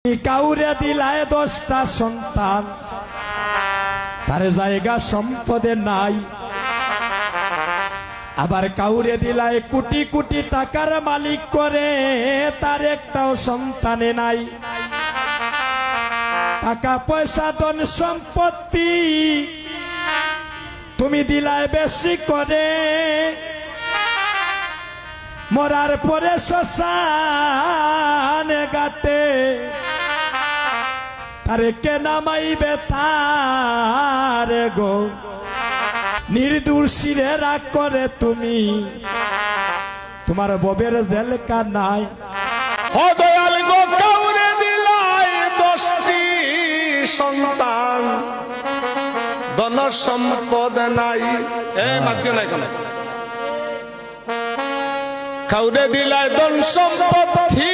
কাউরে দিলায় 10টা সন্তান, তার জায়গা সম্পদে নাই। আবার কাউরে দিলায় কোটি কোটি টাকার মালিক করে, তার একটাও সন্তানে নাই। টাকা পয়সা ধন সম্পত্তি তুমি দিলায় বেশি করে, মরার পরে শ্মশানে গাটে তারে কে নামাইবে তার গো। নির্দোষীরে রাগ করে তুমি, তোমার ববের জেলকা নাই। ও দয়াল গো, কাউরে দিলাই 10টি সন্তান, ধন সম্পদ নাই। মাত্র নাই কোন কাউরে দিলাই ধন সম্পত্তি,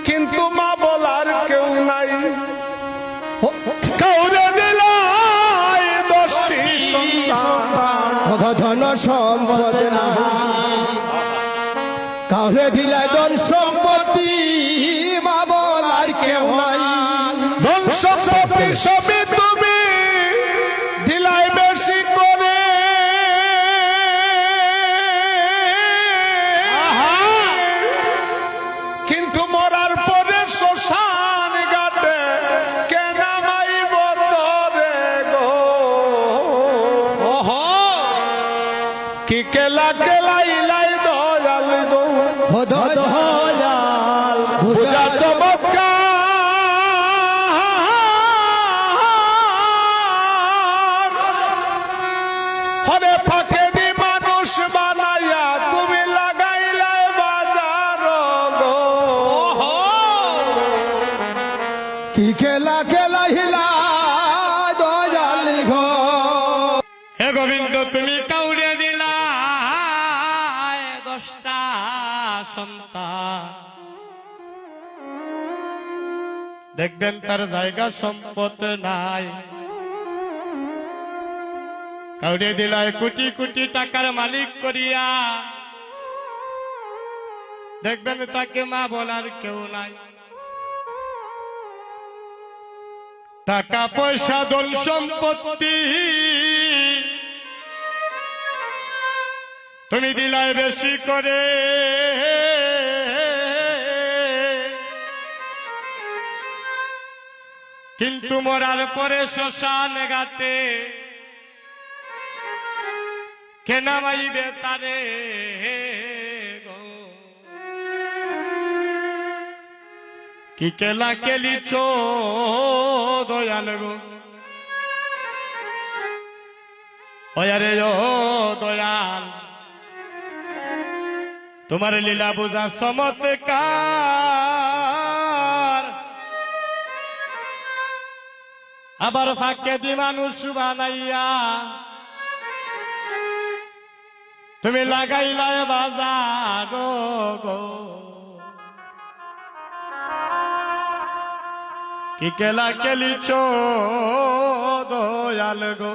কিন্তু মা বলার কেউ নাই। কাউরে দিলাই 10টি সন্তান, ধন সম্পদ নাই। কাউরে দিলাই ধন সম্পত্তি, মা বলার কেউ নাই। ধন সম্পত্তি সবই তুমি দিলাই বেশি করে, কিন্তু মরার পরে শ্মশান ঘাটে কে নামাইব তোরে গো। কি কেলা কেলাইলাই দয়াল গো, দয়াল বুঝা চমৎকার। হরে ফাঁকে দি মানুষ বানাইয়া তুমি লাগাইলাই বাজার গো। কি খেলা খেলাইলা দয়াল গো। হে গোবিন্দ, তুমি কাউরে দিলা 10টা সন্তান, দেখবেন তার জায়গা সম্পদ নাই। কাউরে দিলায় কোটি কোটি টাকার মালিক করিয়া, দেখবেন তাকে মা বলার কেউ নাই। টাকা পয়সা ধন সম্পত্তি তুমি দিলায় বেশি করে, কিন্তু মরার পরে শ্মশান ঘাটে কে নামাইবে তারে গো। কি কেলা কেলিছ দয়াল গো, ওয়ারে ও দয়াল, তোমার লীলা বুঝা চমৎকার। আবার ফাঁকে দি মানুষ বানাইয়া তুমি লাগাইলাই বাজার গো। কি কেলা কেলিছ দয়াল গো।